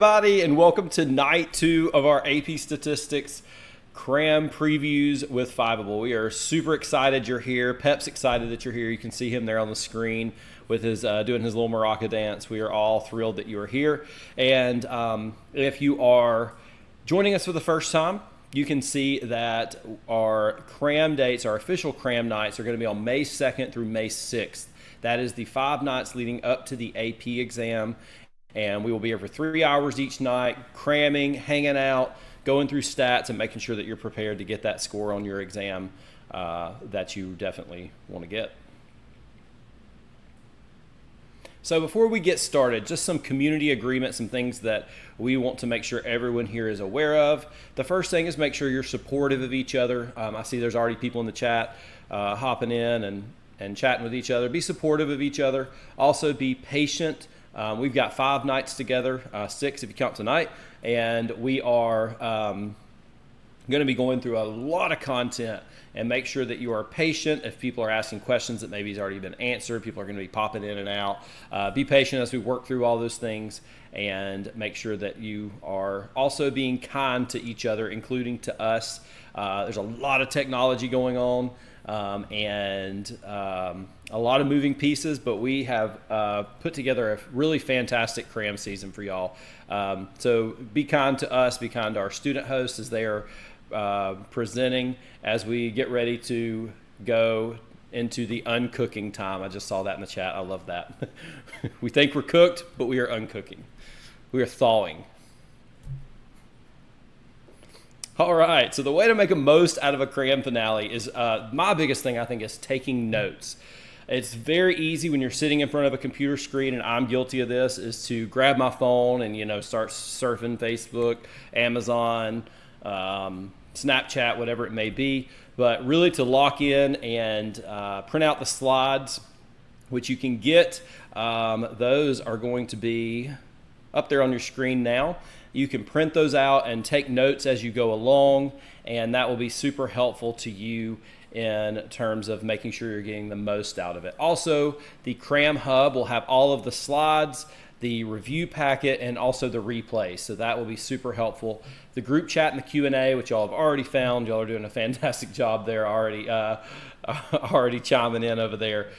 Everybody, and welcome to night 2 of our AP Statistics Cram previews with Fiveable. We are super excited you're here. Pep's excited that you're here. You can see him there on the screen with his doing his little maraca dance. We are all thrilled that you are here. And if you are joining us for the first time, you can see that our cram dates, our official cram nights, are going to be on May 2nd through May 6th. That is the 5 nights leading up to the AP exam. And we will be here for 3 hours each night, cramming, hanging out, going through stats, and making sure that you're prepared to get that score on your exam that you definitely want to get. So before we get started, just some community agreements, some things that we want to make sure everyone here is aware of. The first thing is make sure you're supportive of each other. I see there's already people in the chat hopping in and chatting with each other. Be supportive of each other. Also be patient. We've got 5 nights together, 6 if you count tonight, and we are going to be going through a lot of content, and make sure that you are patient. If people are asking questions that maybe has already been answered, people are going to be popping in and out. Be patient as we work through all those things, and make sure that you are also being kind to each other, including to us. There's a lot of technology going on. And a lot of moving pieces, but we have put together a really fantastic cram season for y'all. So be kind to us, be kind to our student hosts as they are presenting as we get ready to go into the uncooking time. I just saw that in the chat. I love that. We think we're cooked, but we are uncooking. We are thawing. All right, so the way to make the most out of a cram finale is, my biggest thing I think is taking notes. It's very easy when you're sitting in front of a computer screen, and I'm guilty of this, is to grab my phone and start surfing Facebook, Amazon, Snapchat, whatever it may be. But really to lock in and print out the slides, which you can get. Those are going to be up there on your screen now. You can print those out and take notes as you go along, and that will be super helpful to you in terms of making sure you're getting the most out of it. Also, the Cram Hub will have all of the slides, the review packet, and also the replay, so that will be super helpful. The group chat and the Q&A, which y'all have already found, y'all are doing a fantastic job there already chiming in over there.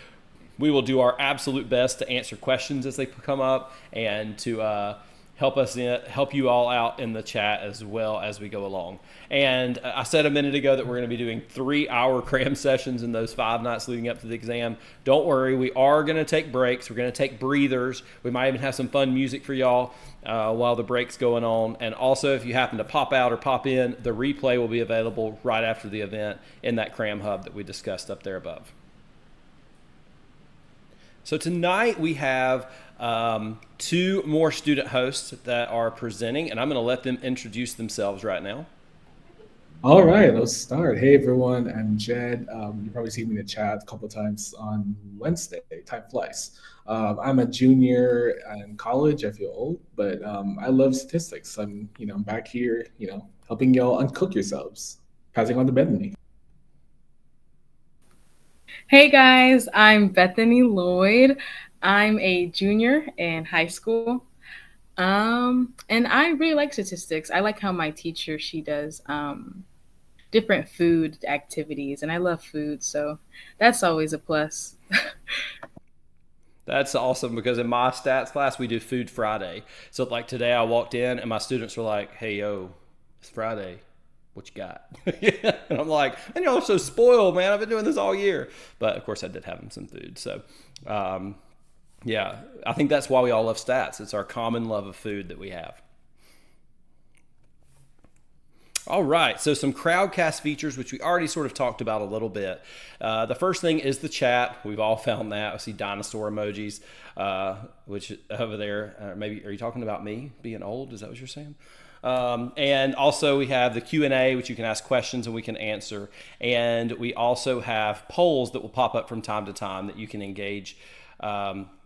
We will do our absolute best to answer questions as they come up, and to help you all out in the chat as well as we go along. And I said a minute ago that we're going to be doing 3-hour cram sessions in those 5 nights leading up to the exam. Don't worry, we are going to take breaks. We're going to take breathers. We might even have some fun music for y'all while the break's going on. And also, if you happen to pop out or pop in, the replay will be available right after the event in that Cram Hub that we discussed up there above. So tonight we have 2 more student hosts that are presenting, and I'm going to let them introduce themselves right now. All right, let's start. Hey everyone, I'm Jed. You probably seen me in the chat a couple of times on Wednesday. Time flies. I'm a junior in college. I feel old, but I love statistics. I'm back here, helping y'all uncook yourselves. Passing on to Bethany. Hey guys, I'm Bethany Lloyd. I'm a junior in high school. And I really like statistics. I like how my teacher, she does different food activities, and I love food, so that's always a plus. That's awesome, because in my stats class, we do Food Friday. So like today I walked in and my students were like, hey, yo, it's Friday. What you got? And I'm like, and y'all are so spoiled, man. I've been doing this all year. But of course I did have them some food. So yeah, I think that's why we all love stats. It's our common love of food that we have. All right, so some Crowdcast features, which we already sort of talked about a little bit. The first thing is the chat. We've all found that. I see dinosaur emojis, which over there, maybe, are you talking about me being old? Is that what you're saying? And also we have the Q&A, which you can ask questions and we can answer. And we also have polls that will pop up from time to time that you can engage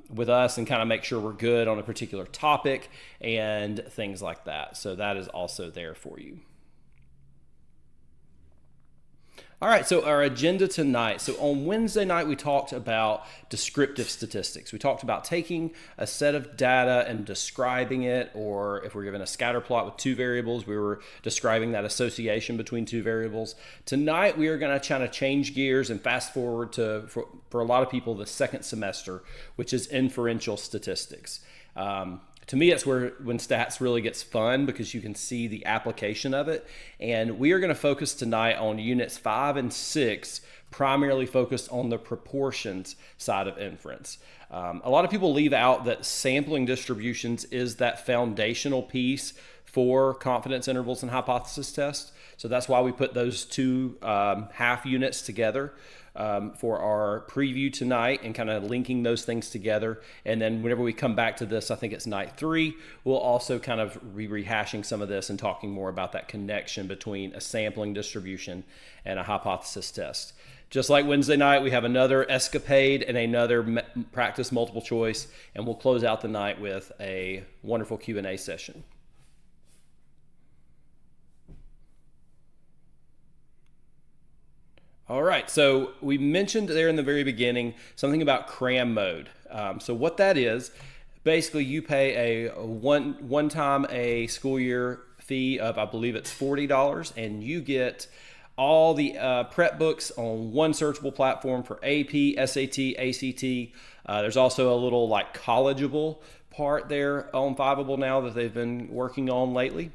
with us and kind of make sure we're good on a particular topic and things like that. So that is also there for you. All right, so our agenda tonight. So on Wednesday night, we talked about descriptive statistics. We talked about taking a set of data and describing it, or if we're given a scatter plot with two variables, we were describing that association between two variables. Tonight, we are going to kind of change gears and fast forward to, for a lot of people, the second semester, which is inferential statistics. To me, it's when stats really gets fun because you can see the application of it. And we are going to focus tonight on units 5 and 6, primarily focused on the proportions side of inference. A lot of people leave out that sampling distributions is that foundational piece for confidence intervals and hypothesis tests. So that's why we put those two half units together for our preview tonight and kind of linking those things together. And then whenever we come back to this, I think it's night 3, we'll also kind of be rehashing some of this and talking more about that connection between a sampling distribution and a hypothesis test. Just like Wednesday night, we have another Escapade and another practice multiple choice, and we'll close out the night with a wonderful Q&A session. All right, so we mentioned there in the very beginning something about Cram Mode. So what that is, basically you pay a one-time a school year fee of, I believe it's $40, and you get all the prep books on one searchable platform for AP, SAT, ACT. There's also a little like collegeable part there on Fiveable now that they've been working on lately.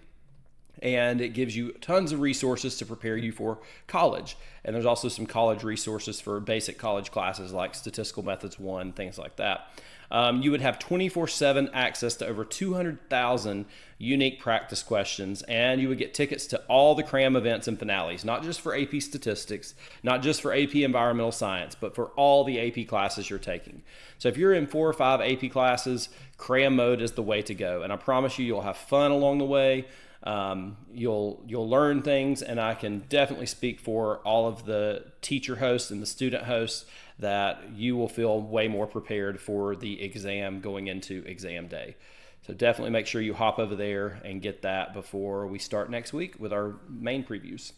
And it gives you tons of resources to prepare you for college. And there's also some college resources for basic college classes like Statistical Methods 1, things like that. You would have 24/7 access to over 200,000 unique practice questions, and you would get tickets to all the Cram events and finales, not just for AP Statistics, not just for AP Environmental Science, but for all the AP classes you're taking. So if you're in 4 or 5 AP classes, Cram Mode is the way to go. And I promise you, you'll have fun along the way. You'll learn things, and I can definitely speak for all of the teacher hosts and the student hosts that you will feel way more prepared for the exam going into exam day. So definitely make sure you hop over there and get that before we start next week with our main previews.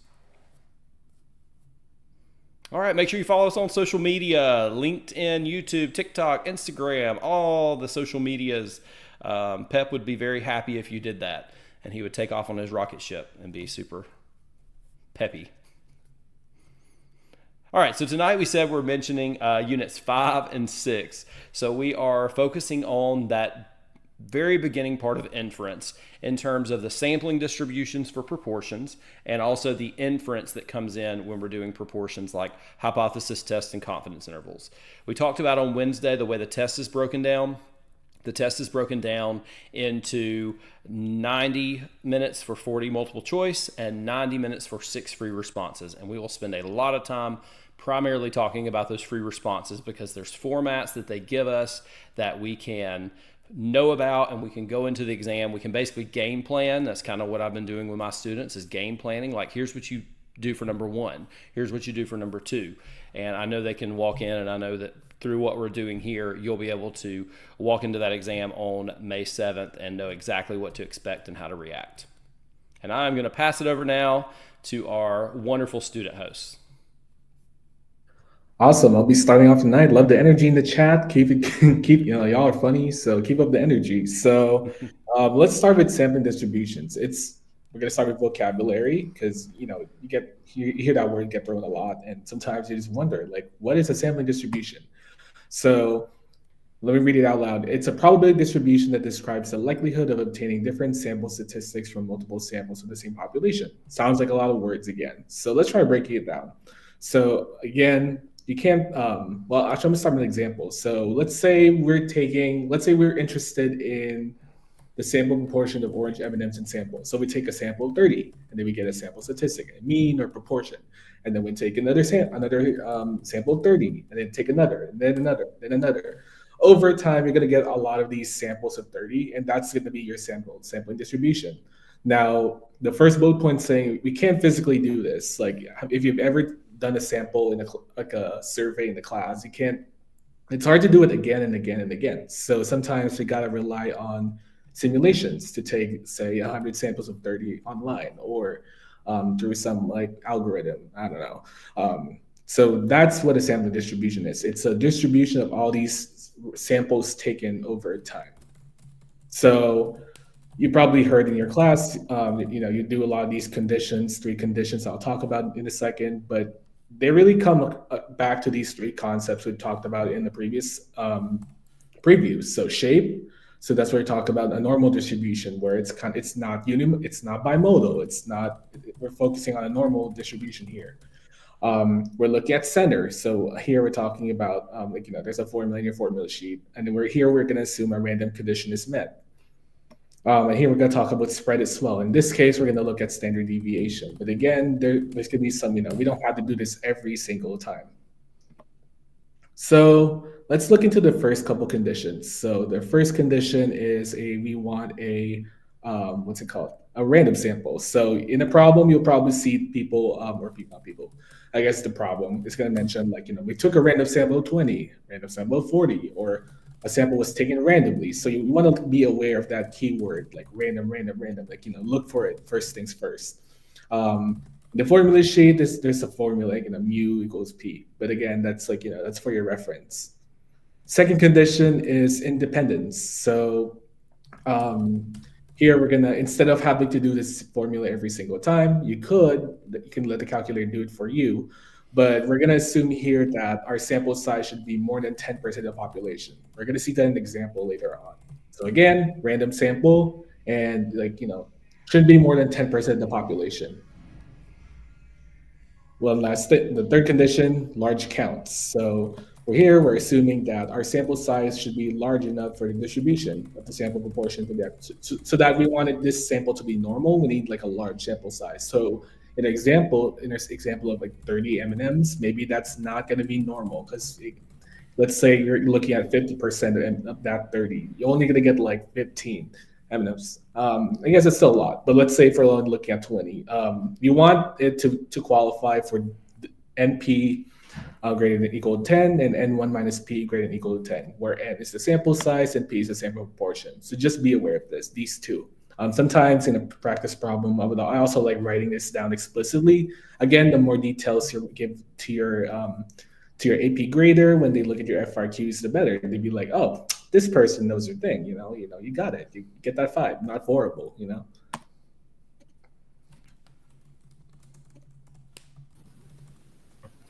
All right, make sure you follow us on social media, LinkedIn, YouTube, TikTok, Instagram, all the social medias. Pep would be very happy if you did that, and he would take off on his rocket ship and be super peppy. All right, so tonight we said we're mentioning units 5 and 6. So we are focusing on that very beginning part of inference in terms of the sampling distributions for proportions and also the inference that comes in when we're doing proportions like hypothesis tests and confidence intervals. We talked about on Wednesday the way the test is broken down. The test is broken down into 90 minutes for 40 multiple choice and 90 minutes for 6 free responses. And we will spend a lot of time primarily talking about those free responses because there's formats that they give us that we can know about and we can go into the exam. We can basically game plan. That's kind of what I've been doing with my students is game planning. Like, here's what you do for number 1. Here's what you do for number 2. And I know they can walk in, and I know that through what we're doing here, you'll be able to walk into that exam on May 7th and know exactly what to expect and how to react. And I'm going to pass it over now to our wonderful student hosts. Awesome. I'll be starting off tonight. Love the energy in the chat. Keep y'all are funny, so keep up the energy. So let's start with sampling distributions. We're going to start with vocabulary because you hear that word get thrown a lot, and sometimes you just wonder, like, what is a sampling distribution? So let me read it out loud. It's a probability distribution that describes the likelihood of obtaining different sample statistics from multiple samples of the same population. Sounds like a lot of words again. So let's try breaking it down. So again, you can't, well, actually, I'm gonna start with an example. So let's say we're interested in the sample proportion of orange M&Ms in samples. So we take a sample of 30, and then we get a sample statistic, a mean or proportion. And then we take another sample of 30, and then take another, and then another, then another. Over time, you're gonna get a lot of these samples of 30, and that's gonna be your sampling distribution. Now, the first bullet point saying we can't physically do this. Like, if you've ever done a sample in a survey in the class, it's hard to do it again and again and again. So sometimes we gotta rely on simulations to take, say, 100 samples of 30 online, or through some like algorithm. I don't know. So that's what a sampling distribution is. It's a distribution of all these samples taken over time. So you probably heard in your class, you do a lot of these conditions, 3 conditions I'll talk about in a second, but they really come back to these 3 concepts we talked about in the previous previews. So shape, so that's where we talk about a normal distribution where it's not bimodal, we're focusing on a normal distribution here. We're looking at center. So here we're talking about there's a formula in your formula sheet, and then we're going to assume a random condition is met. And here we're going to talk about spread as well. In this case, we're going to look at standard deviation. But again, there's going to be some, we don't have to do this every single time. So let's look into the first couple conditions. So the first condition is we want a random sample. So in a problem, you'll probably see people, not people, I guess the problem is going to mention we took a random sample of 20, random sample of 40, or a sample was taken randomly. So you want to be aware of that keyword, like random, look for it first things first. The formula sheet, there's a formula, mu equals p. But again, that's that's for your reference. Second condition is independence. So here we're gonna, instead of having to do this formula every single time, you can let the calculator do it for you. But we're going to assume here that our sample size should be more than 10% of the population. We're going to see that in an example later on. So again, random sample, and should be more than 10% of the population. One last thing, the third condition, large counts. So we're assuming that our sample size should be large enough for the distribution of the sample proportion to that. So that we wanted this sample to be normal, we need a large sample size. So in this example of 30 M&Ms, maybe that's not going to be normal, because let's say you're looking at 50% of that 30. You're only going to get 15 M&Ms. I guess it's still a lot, but let's say for only looking at 20. You want it to qualify for NP greater than equal to 10 and N1 minus P greater than equal to 10, where N is the sample size and P is the sample proportion. So just be aware of these two. Sometimes in a practice problem, I also like writing this down explicitly. Again, the more details you give to your AP grader when they look at your FRQs, the better. They'd be like, oh, this person knows their thing. You got it. You get that 5, not horrible.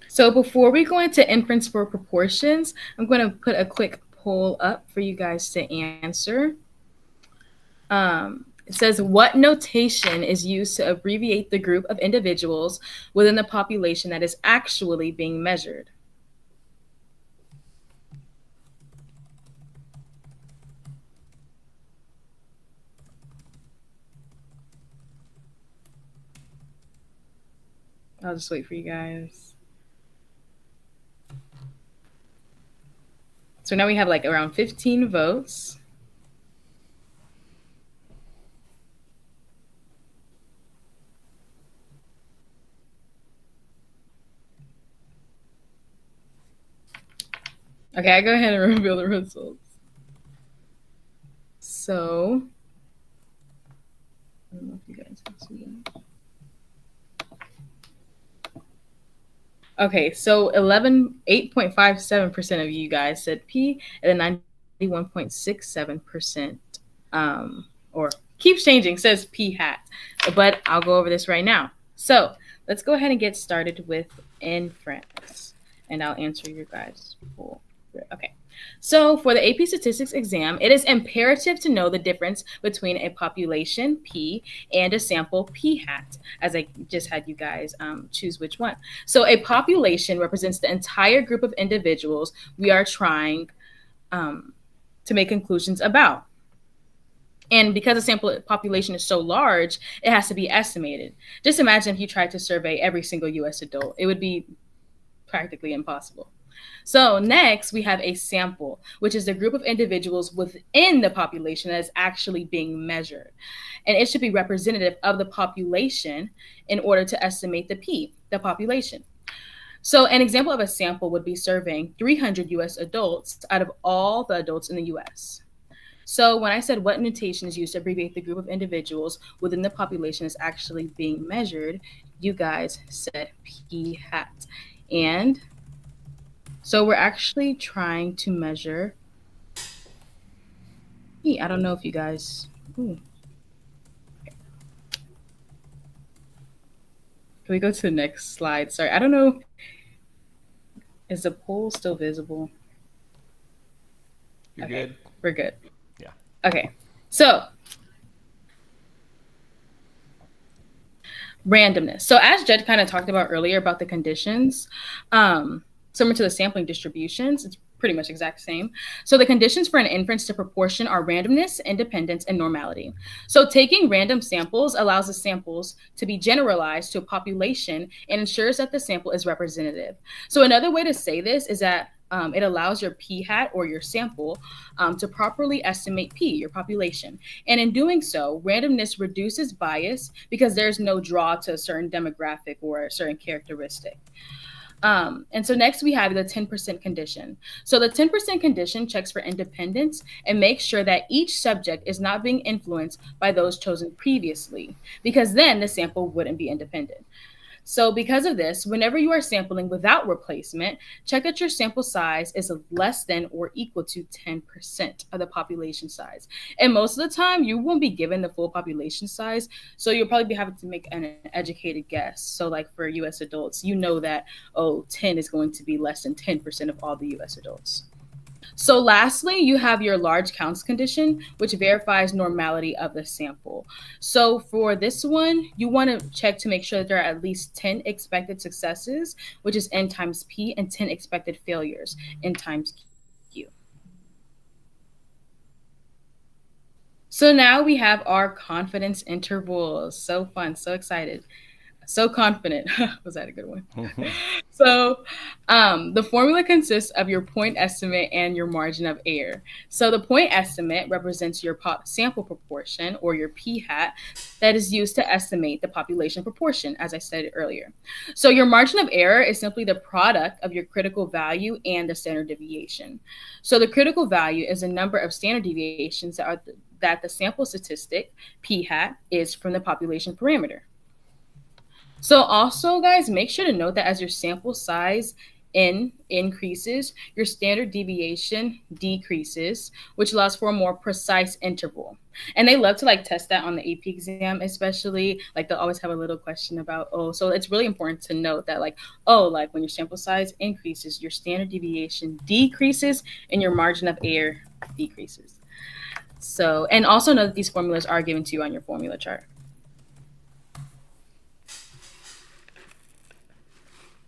So before we go into inference for proportions, I'm going to put a quick poll up for you guys to answer. It says, what notation is used to abbreviate the group of individuals within the population that is actually being measured? I'll just wait for you guys. So now we have around 15 votes. Okay, I go ahead and reveal the results. So, I don't know if you guys can see that. Okay, so 8.57% of you guys said P, and then 91.67%, or keeps changing, says P hat. But I'll go over this right now. So let's go ahead and get started with inference, and I'll answer your guys' poll. Okay, so for the AP Statistics exam, it is imperative to know the difference between a population, P, and a sample, P hat, as I just had you guys choose which one. So a population represents the entire group of individuals we are trying to make conclusions about. And because the sample population is so large, it has to be estimated. Just imagine if you tried to survey every single US adult. It would be practically impossible. So next, we have a sample, which is the group of individuals within the population that is actually being measured. And it should be representative of the population in order to estimate the P, the population. So an example of a sample would be surveying 300 US adults out of all the adults in the US. So when I said what notation is used to abbreviate the group of individuals within the population is actually being measured, you guys said p hat. And so we're actually trying to measure p. I don't know if you guys... Ooh. Can we go to the next slide? Sorry, I don't know. Is the poll still visible? You're okay, good? We're good. Yeah. Okay. So randomness. So as Jed kind of talked about earlier about the conditions, similar to the sampling distributions, it's pretty much exact same. So the conditions for an inference to proportion are randomness, independence, and normality. So taking random samples allows the samples to be generalized to a population and ensures that the sample is representative. So another way to say this is that it allows your p hat or your sample to properly estimate p, your population. And in doing so, randomness reduces bias because there's no draw to a certain demographic or a certain characteristic. And so next we have the 10% condition. So the 10% condition checks for independence and makes sure that each subject is not being influenced by those chosen previously, because then the sample wouldn't be independent. So because of this, whenever you are sampling without replacement, check that your sample size is less than or equal to 10% of the population size. And most of the time, you won't be given the full population size, so you'll probably be having to make an educated guess. So like for US adults, you know that, 10 is going to be less than 10% of all the US adults. So lastly, you have your large counts condition, which verifies normality of the sample. So for this one, you want to check to make sure that there are at least 10 expected successes, which is n times p, and 10 expected failures, n times q. So now we have our confidence intervals. So fun, so excited. So confident. Was that a good one? So the formula consists of your point estimate and your margin of error. So the point estimate represents your sample proportion, or your p hat, that is used to estimate the population proportion, as I said earlier. So your margin of error is simply the product of your critical value and the standard deviation. So the critical value is the number of standard deviations that the sample statistic, p hat, is from the population parameter. So also, guys, make sure to note that as your sample size n increases, your standard deviation decreases, which allows for a more precise interval. And they love to like test that on the AP exam, especially like they'll always have a little question about, so it's really important to note that like when your sample size increases, your standard deviation decreases and your margin of error decreases. So, and also know that these formulas are given to you on your formula chart.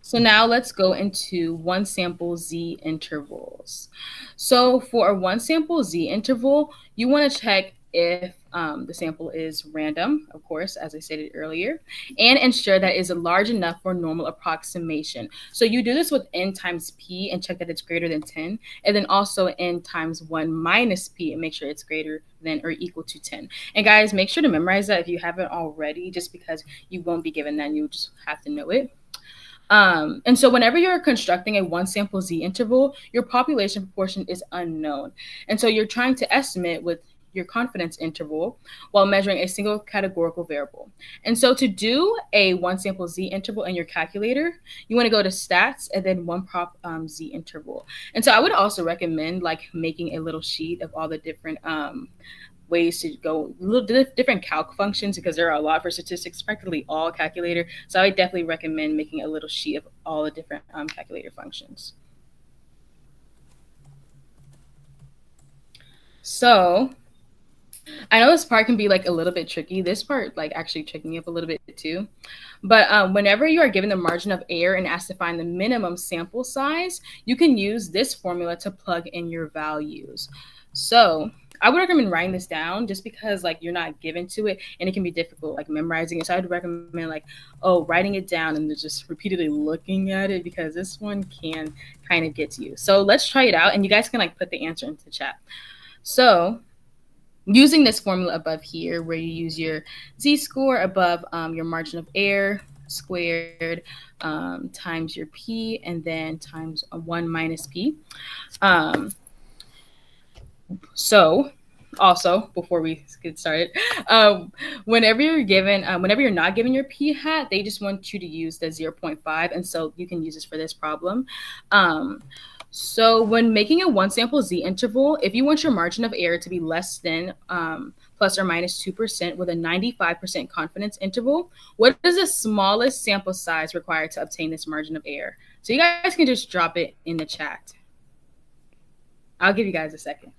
So now let's go into one sample Z intervals. So for a one sample Z interval, you want to check if the sample is random, of course, as I stated earlier, and ensure that it is large enough for normal approximation. So you do this with n times p and check that it's greater than 10, and then also n times 1 minus p and make sure it's greater than or equal to 10. And guys, make sure to memorize that if you haven't already, just because you won't be given that, you just have to know it. And so whenever you're constructing a one sample Z interval, your population proportion is unknown. And so you're trying to estimate with your confidence interval while measuring a single categorical variable. And so to do a one sample Z interval in your calculator, you want to go to stats and then one prop Z interval. And so I would also recommend like making a little sheet of all the different ways to go, little different calc functions, because there are a lot for statistics, practically all calculator. So I would definitely recommend making a little sheet of all the different calculator functions. So I know this part can be like a little bit tricky. This part like actually tricked me up a little bit too. But whenever you are given the margin of error and asked to find the minimum sample size, you can use this formula to plug in your values. So I would recommend writing this down just because like you're not given to it and it can be difficult like memorizing it. So I would recommend like, writing it down and just repeatedly looking at it, because this one can kind of get to you. So let's try it out and you guys can like put the answer into the chat. So using this formula above here, where you use your z-score above your margin of error squared times your p and then times 1 minus p. So also, before we get started, whenever you're not given your p hat, they just want you to use the 0.5, and so you can use this for this problem. So when making a one sample z interval, if you want your margin of error to be less than plus or minus 2% with a 95% confidence interval, what is the smallest sample size required to obtain this margin of error? So you guys can just drop it in the chat. I'll give you guys a second.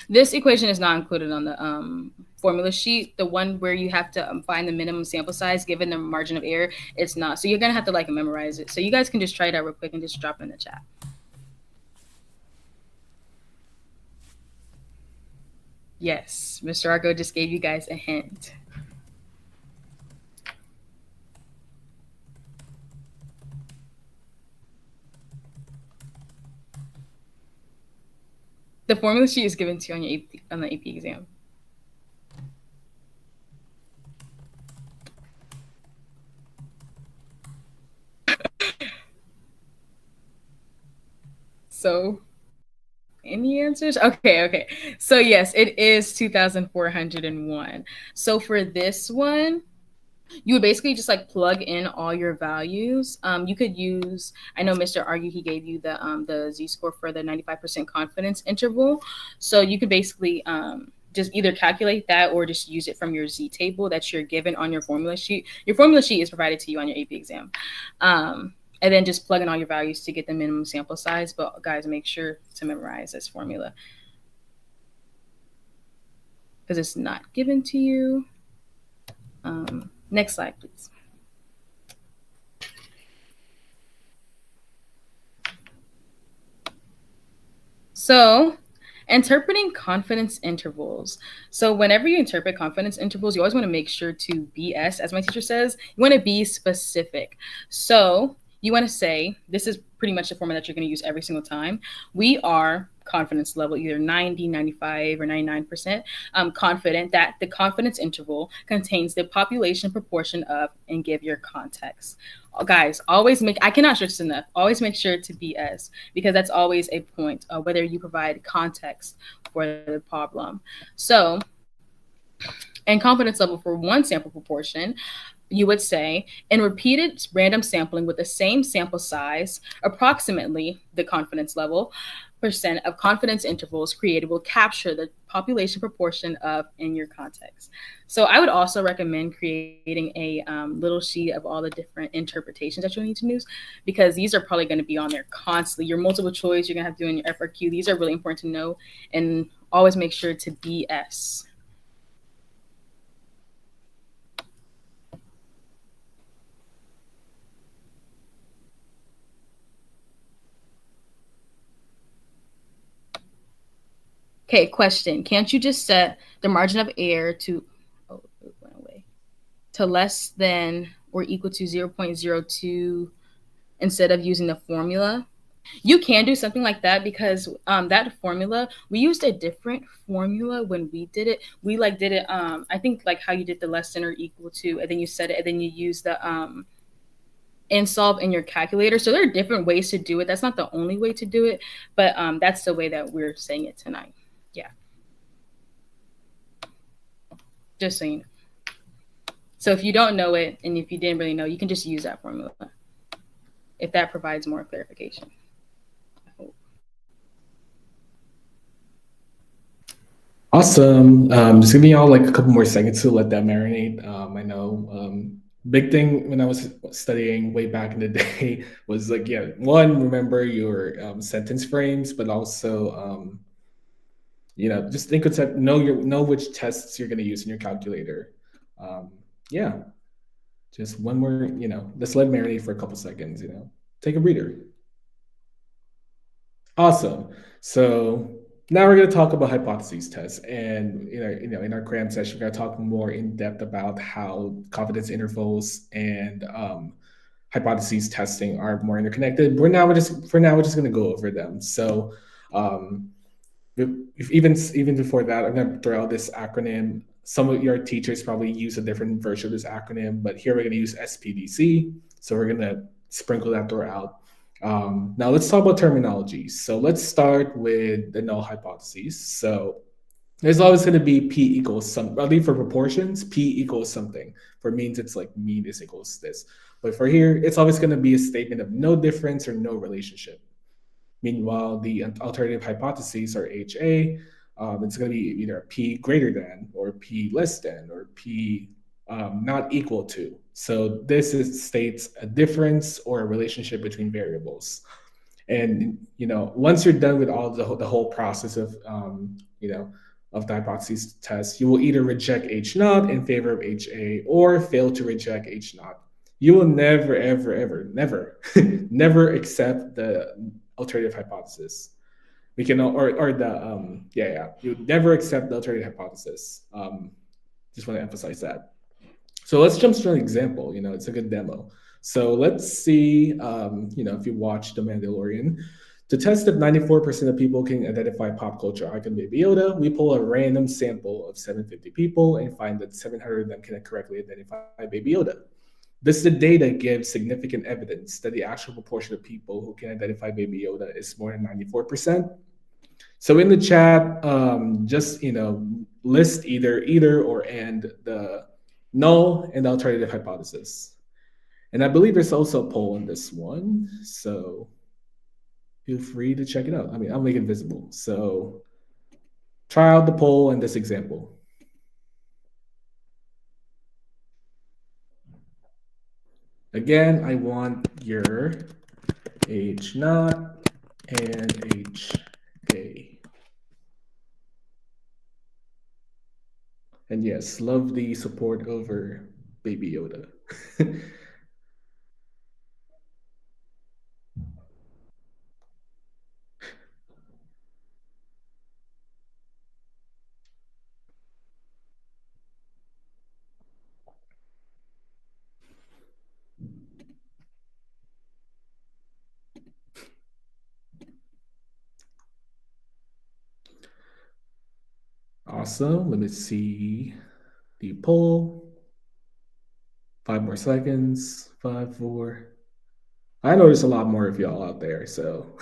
This equation is not included on the formula sheet. The one where you have to find the minimum sample size given the margin of error, it's not. So you're going to have to like memorize it. So you guys can just try it out real quick and just drop it in the chat. Yes, Mr. Arco just gave you guys a hint. The formula sheet is given to you on the AP exam. So, any answers? Okay. So yes, it is 2,401. So for this one, you would basically just like plug in all your values. You could use, I know Mr. Argue, he gave you the z-score for the 95% confidence interval. So you could basically just either calculate that or just use it from your z table that you're given on your formula sheet. Your formula sheet is provided to you on your AP exam. And then just plug in all your values to get the minimum sample size. But guys, make sure to memorize this formula because it's not given to you. Next slide, please. So, interpreting confidence intervals. So whenever you interpret confidence intervals, you always want to make sure to BS, as my teacher says, you want to be specific. So you want to say, this is pretty much the format that you're going to use every single time. We are confidence level, either 90, 95, or 99% confident that the confidence interval contains the population proportion of, and give your context. Guys, I cannot stress enough, always make sure to BS because that's always a point of whether you provide context for the problem. So, and confidence level for one sample proportion, you would say, in repeated random sampling with the same sample size, approximately the confidence level, percent of confidence intervals created will capture the population proportion of in your context. So I would also recommend creating a little sheet of all the different interpretations that you'll need to use because these are probably going to be on there constantly. Your multiple choice, you're going to have to do in your FRQ. These are really important to know and always make sure to BS. Okay, question. Can't you just set the margin of error to, it went away, to less than or equal to 0.02 instead of using the formula? You can do something like that because that formula, we used a different formula when we did it. We like did it, I think like how you did the less than or equal to, and then you set it, and then you use the solve in your calculator. So there are different ways to do it. That's not the only way to do it, but that's the way that we're saying it tonight. Yeah. Just so you know. So if you don't know it, and if you didn't really know, you can just use that formula if that provides more clarification. Awesome. Just give me y'all like a couple more seconds to let that marinate. I know big thing when I was studying way back in the day was like, yeah, one, remember your sentence frames, but also just think of know which tests you're going to use in your calculator. Yeah, just one more, let's let it marinate for a couple seconds. Take a breather. Awesome. So now we're going to talk about hypotheses tests, and in our cram session, we're going to talk more in depth about how confidence intervals and hypotheses testing are more interconnected. We're just going to go over them. So if even before that, I'm going to throw out this acronym. Some of your teachers probably use a different version of this acronym, but here we're going to use SPDC. So we're going to sprinkle that throughout. Now let's talk about terminology. So let's start with the null hypotheses. So there's always going to be P equals some, at least for proportions, P equals something. For means, it's like mean is equals this. But for here, it's always going to be a statement of no difference or no relationship. Meanwhile, the alternative hypotheses are HA. It's going to be either P greater than or P less than or P not equal to. So states a difference or a relationship between variables. And once you're done with all the whole process of of the hypothesis test, you will either reject H naught in favor of HA or fail to reject H naught. You will never, ever, ever, never, never accept the alternative hypothesis. We can or the you never accept the alternative hypothesis. Just want to emphasize that. So let's jump to an example. It's a good demo. So let's see, if you watch The Mandalorian, to test if 94% of people can identify pop culture icon Baby Yoda, we pull a random sample of 750 people and find that 700 of them can correctly identify Baby Yoda. This data gives significant evidence that the actual proportion of people who can identify Baby Yoda is more than 94%. So in the chat, just list either or and the null and the alternative hypothesis. And I believe there's also a poll on this one, so feel free to check it out. I mean, I'll make it visible. So try out the poll in this example. Again, I want your H naught and H A. And yes, love the support over Baby Yoda. Awesome. Let me see the poll. 5 more seconds. 5, 4. I know there's a lot more of y'all out there, so.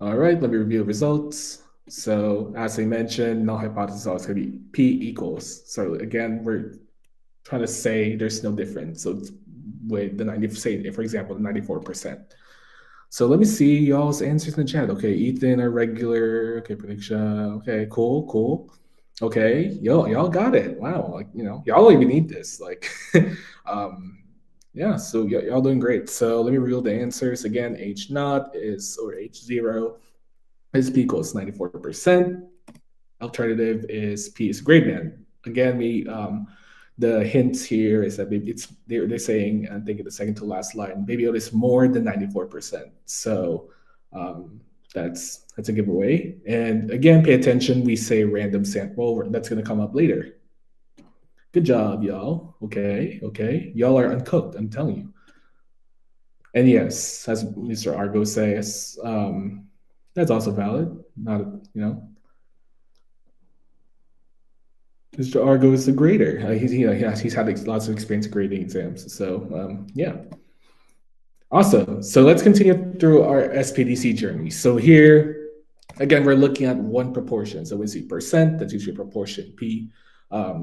All right, let me review the results. So as I mentioned, null hypothesis is going to be P equals. So again, we're trying to say there's no difference. So with the 90, say, for example, the 94%. So let me see y'all's answers in the chat. Okay, Ethan, a regular. Okay, prediction. Okay, cool. Okay, y'all got it. Wow, like y'all don't even need this. Like, yeah. So y'all doing great. So let me reveal the answers again. H naught or H0 is P equals 94%. Alternative is P is greater than. Again, the hints here is that they're saying, I think in the second to last line, Baby Yoda is more than 94%. So that's a giveaway. And again, pay attention. We say random sample. That's going to come up later. Good job, y'all. Okay. Y'all are uncooked, I'm telling you. And yes, as Mr. Argo says, that's also valid. Not, Mr. Argo is the grader. He's had lots of experience grading exams. So yeah. Awesome. So let's continue through our SPDC journey. So here, again, we're looking at one proportion. So we see percent, that's usually proportion P.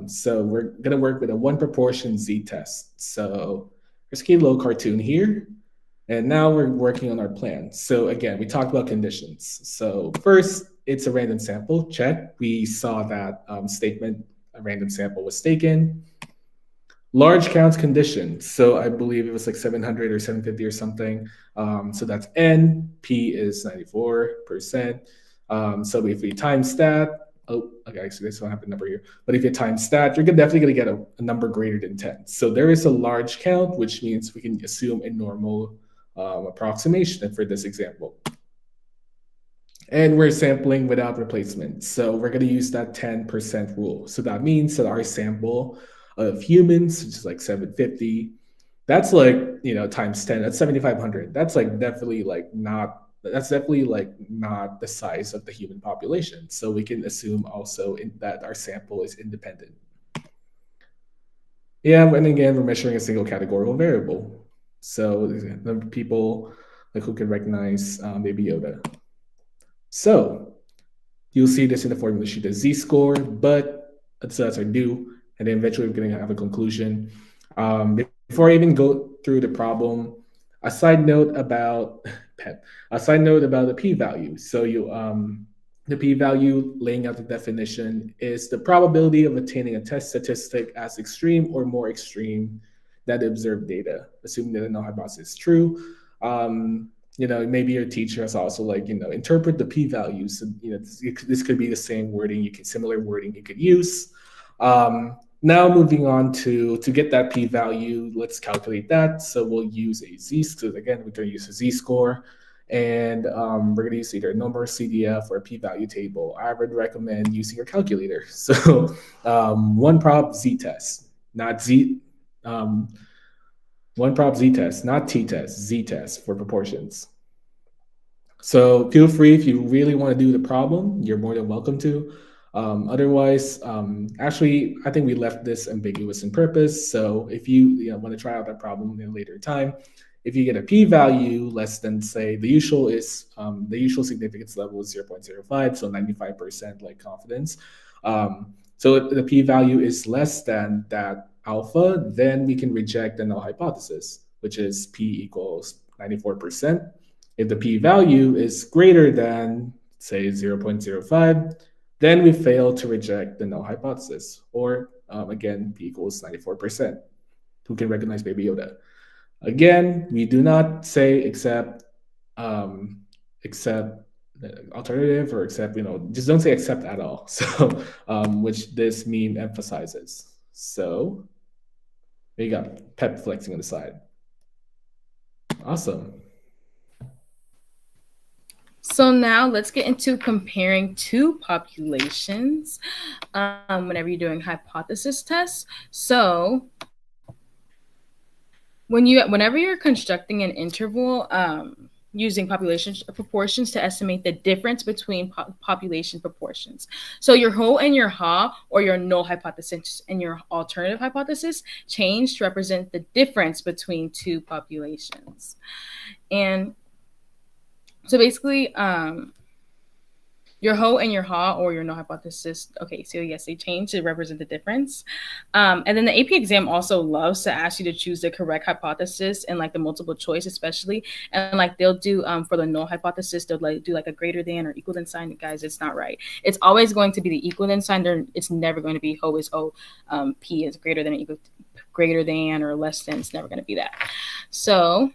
So we're going to work with a one proportion Z test. So there's a little cartoon here. And now we're working on our plan. So again, we talked about conditions. So first, it's a random sample. Check. We saw that statement, a random sample was taken. Large counts condition. So I believe it was like 700 or 750 or something. So that's N. P is 94%. So if we times that, okay, so this don't have the number here. But if you times that, you're definitely going to get a number greater than 10. So there is a large count, which means we can assume a normal approximation for this example. And we're sampling without replacement. So we're going to use that 10% rule. So that means that our sample of humans, which is like 750. That's like, times 10. That's 7,500. That's definitely like not the size of the human population. So we can assume also that our sample is independent. Yeah, and again, we're measuring a single categorical variable. So the people like who can recognize Baby Yoda. So you'll see this in the formula sheet, the z-score, but so that's our do, and then eventually we're going to have a conclusion. Before I even go through the problem, a side note about a side note about the p-value. So the p-value, laying out the definition, is the probability of attaining a test statistic as extreme or more extreme than the observed data, assuming that the null hypothesis is true. Maybe your teacher has also like, interpret the p-values. So, this could be the same wording, similar wording you could use. Now moving on to get that p-value, let's calculate that. So we'll use a so again, we're going to use a z-score, and we're going to use either a number, CDF, or a p-value table. I would recommend using your calculator. So one prob z-test, not z. One prop z-test, not t-test, z-test for proportions. So feel free, if you really want to do the problem, you're more than welcome to. Otherwise, actually, I think we left this ambiguous in purpose. So if you want to try out that problem in a later time, if you get a p-value less than, say, the usual significance level is 0.05, so 95% like confidence. So the p-value is less than that alpha, then we can reject the null hypothesis, which is p equals 94%. If the p-value is greater than, say, 0.05, then we fail to reject the null hypothesis. Or again, p equals 94%. Who can recognize Baby Yoda? Again, we do not say except alternative, or except, just don't say except at all. So which this meme emphasizes. So there you go, pep flexing on the side. Awesome. So now let's get into comparing two populations whenever you're doing hypothesis tests. So whenever you're constructing an interval, using population proportions to estimate the difference between population proportions. So your whole and your ha, or your null hypothesis and your alternative hypothesis, change to represent the difference between two populations. And so basically, your ho and your ha, or your null hypothesis. Okay, so yes, they change to represent the difference. And then the AP exam also loves to ask you to choose the correct hypothesis and like the multiple choice, especially. And like they'll do for the null hypothesis, they'll do like a greater than or equal than sign. Guys, it's not right. It's always going to be the equal than sign. It's never going to be ho is o, p is greater than or equal, greater than or less than. It's never going to be that. So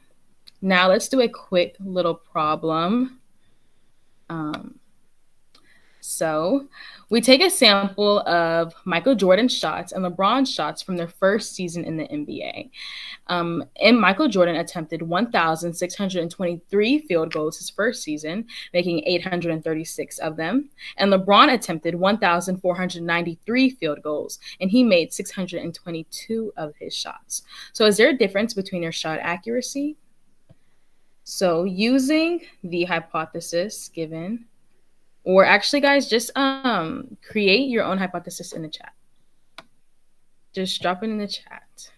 now let's do a quick little problem. So we take a sample of Michael Jordan's shots and LeBron's shots from their first season in the NBA. And Michael Jordan attempted 1,623 field goals his first season, making 836 of them. And LeBron attempted 1,493 field goals, and he made 622 of his shots. So is there a difference between their shot accuracy? So using the hypothesis given, or actually, guys, just create your own hypothesis in the chat. Just drop it in the chat.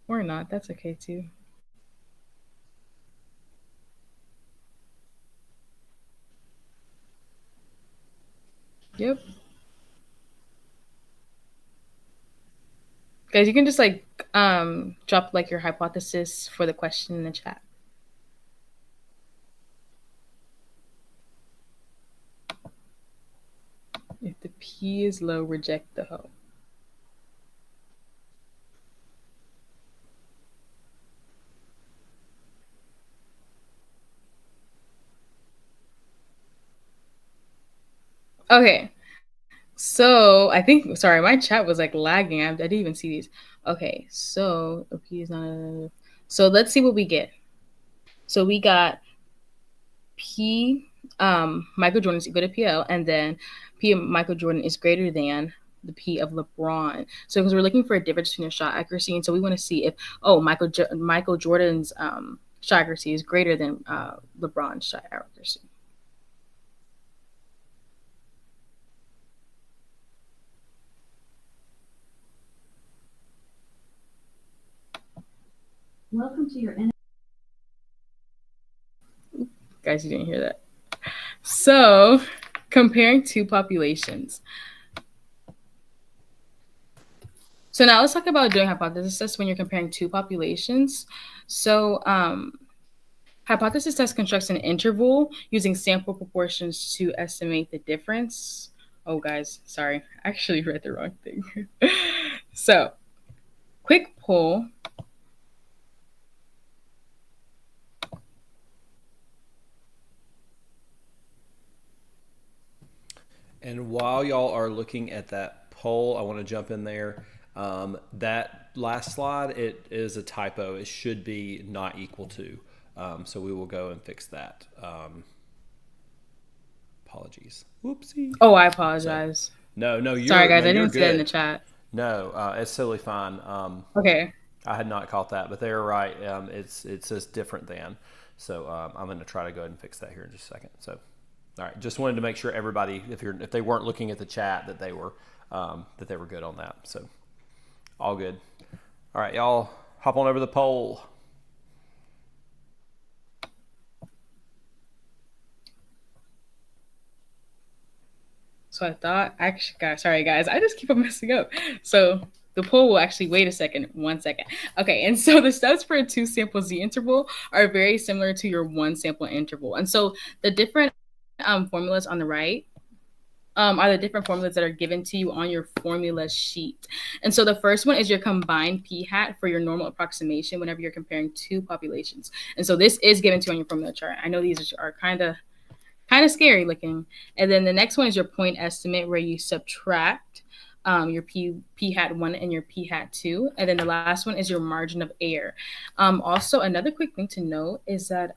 Or not, that's okay too. Yep. Guys, you can just like drop like your hypothesis for the question in the chat. If the P is low, reject the ho. Okay. So I think, sorry, my chat was like lagging. I didn't even see these. Okay. So P is not. So let's see what we get. So we got P Michael Jordan is equal to PL, and then P of Michael Jordan is greater than the P of LeBron. So because we're looking for a difference between their shot accuracy, and so we want to see if Michael Jordan's shot accuracy is greater than LeBron's shot accuracy. Welcome to your Guys, you didn't hear that. So comparing two populations. So now let's talk about doing hypothesis tests when you're comparing two populations. So hypothesis test constructs an interval using sample proportions to estimate the difference. Oh, guys, sorry. I actually read the wrong thing. So quick poll. And while y'all are looking at that poll, I want to jump in there. That last slide, it is a typo. It should be not equal to. So we will go and fix that. Apologies. Whoopsie. Oh, I apologize. So, no, you're sorry, guys. No, I didn't see that in the good. chat. No, it's totally fine. Okay. I had not caught that, but they're right. It says different than. So I'm going to try to go ahead and fix that here in just a second. So, all right, just wanted to make sure everybody, if they weren't looking at the chat, that they were good on that. So, all good. All right, y'all, hop on over to the poll. So I thought, actually, sorry guys, I just keep on messing up. So the poll will actually, wait a second, 1 second. Okay, and so the steps for a 2 sample Z interval are very similar to your 1 sample interval. And so the different formulas on the right are the different formulas that are given to you on your formula sheet. And so the first one is your combined p hat for your normal approximation whenever you're comparing 2 populations. And so this is given to you on your formula chart. I know these are kind of scary looking. And then the next one is your point estimate, where you subtract your p hat 1 and your p hat 2. And then the last one is your margin of error. Also, another quick thing to note is that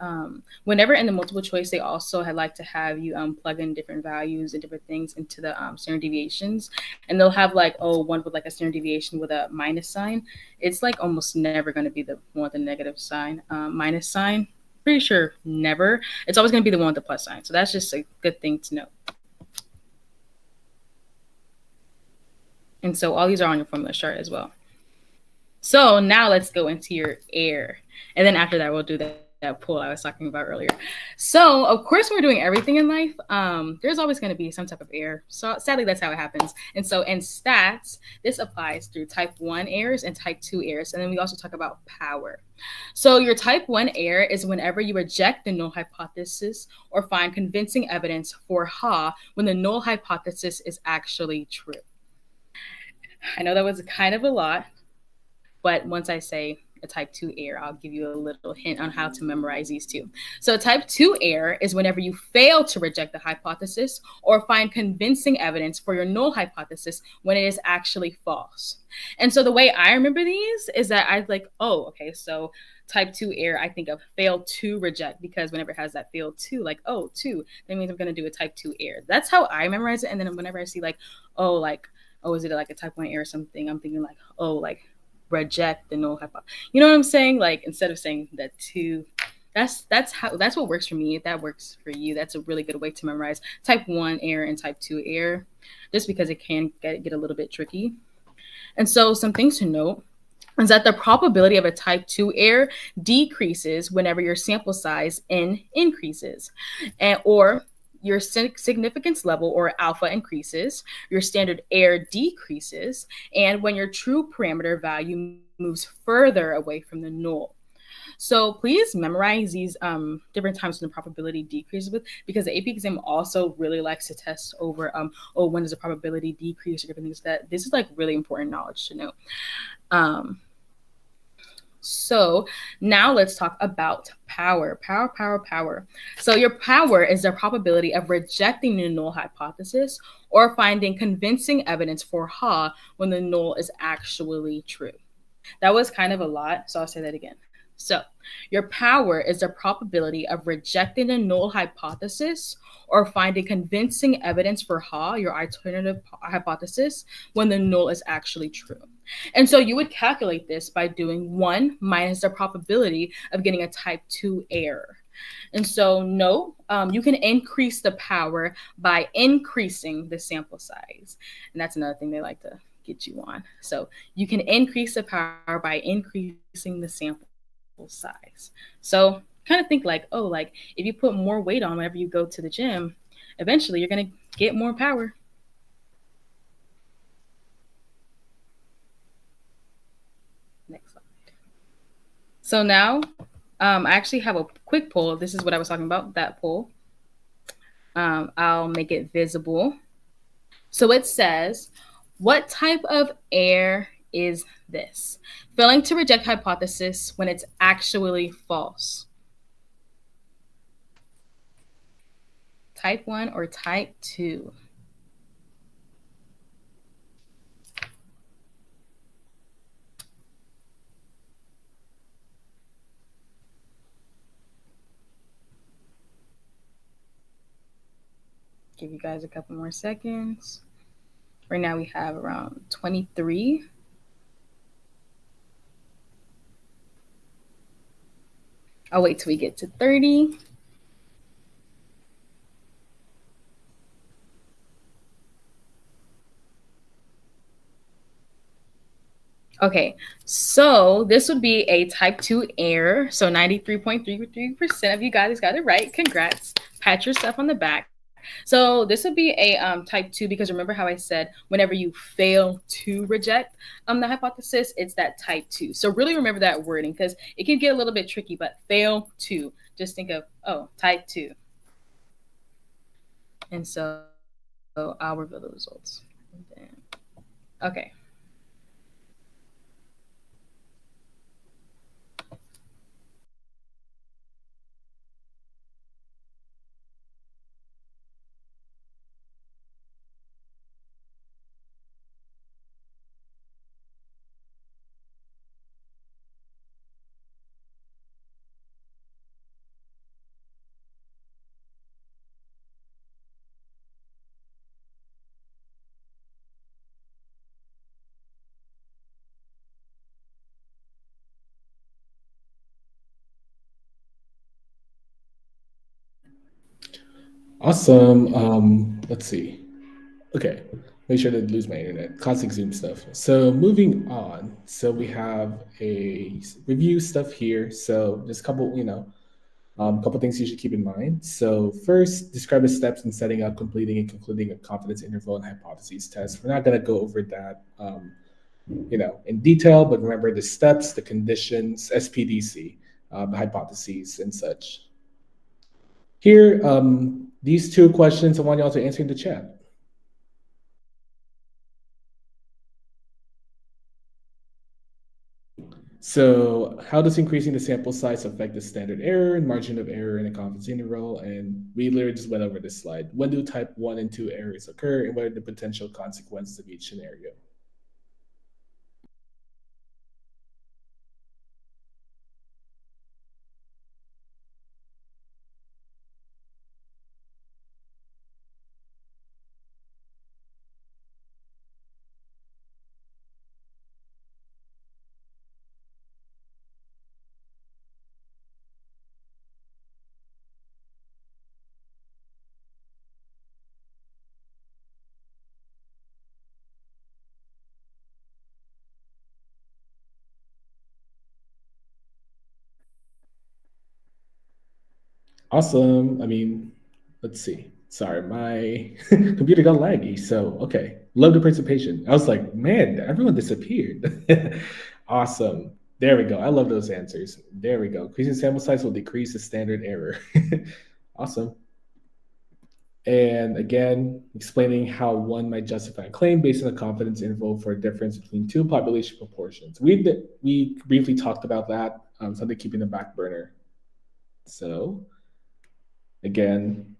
whenever in the multiple choice, they also had like to have you plug in different values and different things into the standard deviations. And they'll have like, one with like a standard deviation with a minus sign. It's like almost never going to be the one with a negative sign, minus sign. Pretty sure never. It's always going to be the one with the plus sign. So that's just a good thing to know. And so all these are on your formula chart as well. So now let's go into your error. And then after that, we'll do that pool I was talking about earlier. So of course, when we're doing everything in life, there's always going to be some type of error. So sadly, that's how it happens. And so in stats, this applies through type 1 errors and type 2 errors. And then we also talk about power. So your type 1 error is whenever you reject the null hypothesis or find convincing evidence for ha when the null hypothesis is actually true. I know that was kind of a lot, but once I say a type 2 error, I'll give you a little hint on how to memorize these two. So type 2 error is whenever you fail to reject the hypothesis or find convincing evidence for your null hypothesis when it is actually false. And so the way I remember these is that I like, so type 2 error, I think of fail to reject, because whenever it has that fail to, like, 2, that means I'm going to do a type 2 error. That's how I memorize it. And then whenever I see is it like a type 1 error or something, I'm thinking like, reject the null hypothesis. You know what I'm saying? Like, instead of saying that 2, that's what works for me. If that works for you, that's a really good way to memorize type 1 error and type 2 error, just because it can get a little bit tricky. And so some things to note is that the probability of a type 2 error decreases whenever your sample size n increases, or your significance level, or alpha, increases, your standard error decreases, and when your true parameter value moves further away from the null. So please memorize these different times when the probability decreases because the AP exam also really likes to test over, when does the probability decrease or different things like that. This is like really important knowledge to know. So now let's talk about power. Power. So your power is the probability of rejecting the null hypothesis or finding convincing evidence for ha when the null is actually true. That was kind of a lot, so I'll say that again. So, your power is the probability of rejecting the null hypothesis or finding convincing evidence for ha, your alternative hypothesis, when the null is actually true. And so you would calculate this by doing 1 minus the probability of getting a type 2 error. And so, no, you can increase the power by increasing the sample size. And that's another thing they like to get you on. So you can increase the power by increasing the sample size. So kind of think like, oh, like if you put more weight on whenever you go to the gym, eventually you're going to get more power. Next slide. So now I actually have a quick poll. This is what I was talking about, that poll. I'll make it visible. So it says, what type of error is this? Failing to reject hypothesis when it's actually false. Type 1 or type 2? Give you guys a couple more seconds. Right now we have around 23. I'll wait till we get to 30. Okay, so this would be a type 2 error. So 93.33% of you guys got it right. Congrats. Pat yourself on the back. So this would be a type 2 because remember how I said whenever you fail to reject the hypothesis, it's that type 2. So really remember that wording because it can get a little bit tricky, but fail to. Just think of, oh, type 2. And so I'll reveal the results. Okay. Awesome. Let's see. Okay, make sure to lose my internet. Classic Zoom stuff. So moving on. So we have a review stuff here. So just a couple, couple things you should keep in mind. So first, describe the steps in setting up, completing, and concluding a confidence interval and hypotheses test. We're not going to go over that, in detail, but remember the steps, the conditions, SPDC, the hypotheses, and such. Here, these two questions I want y'all to answer in the chat. So how does increasing the sample size affect the standard error and margin of error in a confidence interval? And we literally just went over this slide. When do type 1 and 2 errors occur, and what are the potential consequences of each scenario? Awesome. I mean, let's see. Sorry, my computer got laggy. So, okay. Love the participation. I was like, man, everyone disappeared. Awesome. There we go. I love those answers. There we go. Increasing sample size will decrease the standard error. Awesome. And again, explaining how one might justify a claim based on a confidence interval for a difference between two population proportions. We briefly talked about that, something keeping the back burner. So again,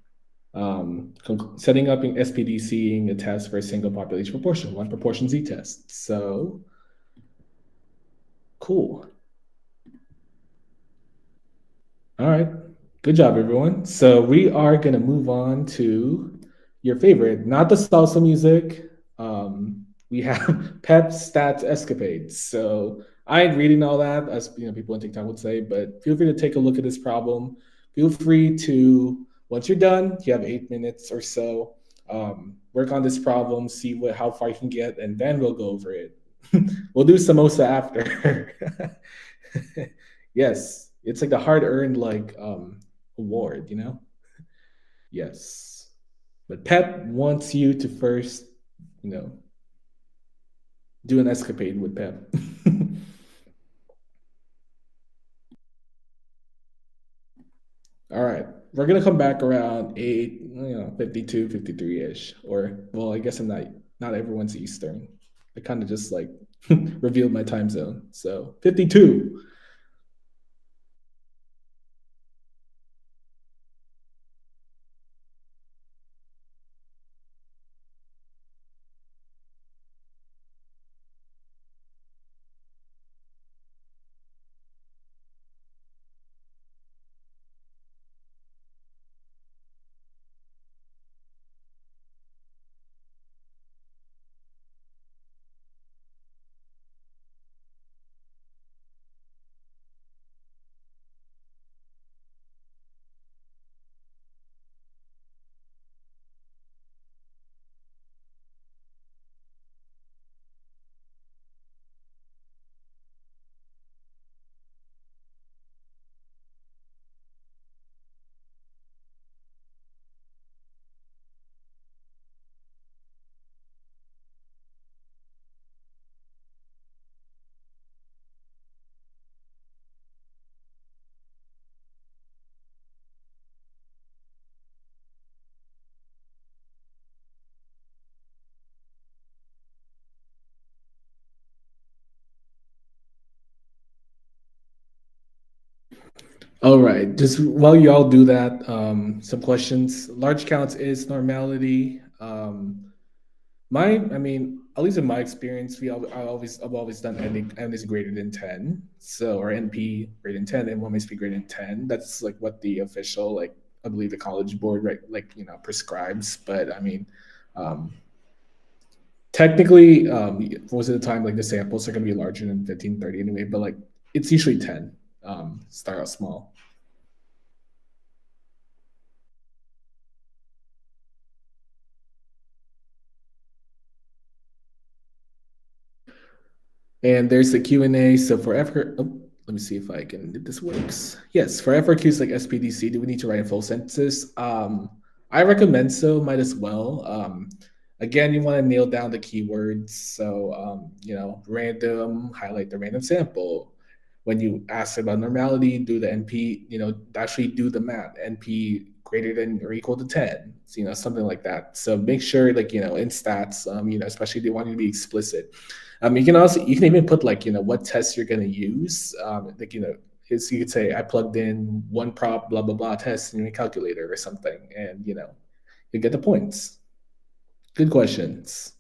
setting up an SPDCing a test for a single population proportion, one proportion Z test. So cool. All right. Good job, everyone. So we are going to move on to your favorite, not the salsa music. We have Pep Stats Escapades. So I ain't reading all that, as people on TikTok would say, but feel free to take a look at this problem. Feel free to, once you're done, you have 8 minutes or so. Work on this problem, see how far you can get, and then we'll go over it. We'll do samosa after. Yes, it's like the hard earned award, you know? Yes. But Pep wants you to first, you know, do an escapade with Pep. All right. We're gonna come back around 52, 53-ish. Or well, I guess I'm not everyone's Eastern. I kind of just like revealed my time zone. So 52. All right. Just while y'all do that, some questions. Large counts is normality. I mean, at least in my experience, I've always done n is greater than 10. So, or NP greater than 10 and 1 must be greater than 10. That's like what the official, like, I believe the college board, right, like, prescribes. But I mean, um, technically, most of the time, like the samples are going to be larger than 15, 30 anyway, but like it's usually 10. Start out small. And there's the Q&A. So for let me see if I can, if this works. Yes, for FRQs like SPDC, do we need to write a full sentences? I recommend so, might as well. Again, you want to nail down the keywords. So, random, highlight the random sample. When you ask about normality, do the NP, actually do the math, NP greater than or equal to 10, so, something like that. So make sure, like, in stats, especially if they want you to be explicit. You can even put like what tests you're going to use. Like you could say I plugged in one prop blah blah blah test in your calculator or something, and you get the points. Good questions.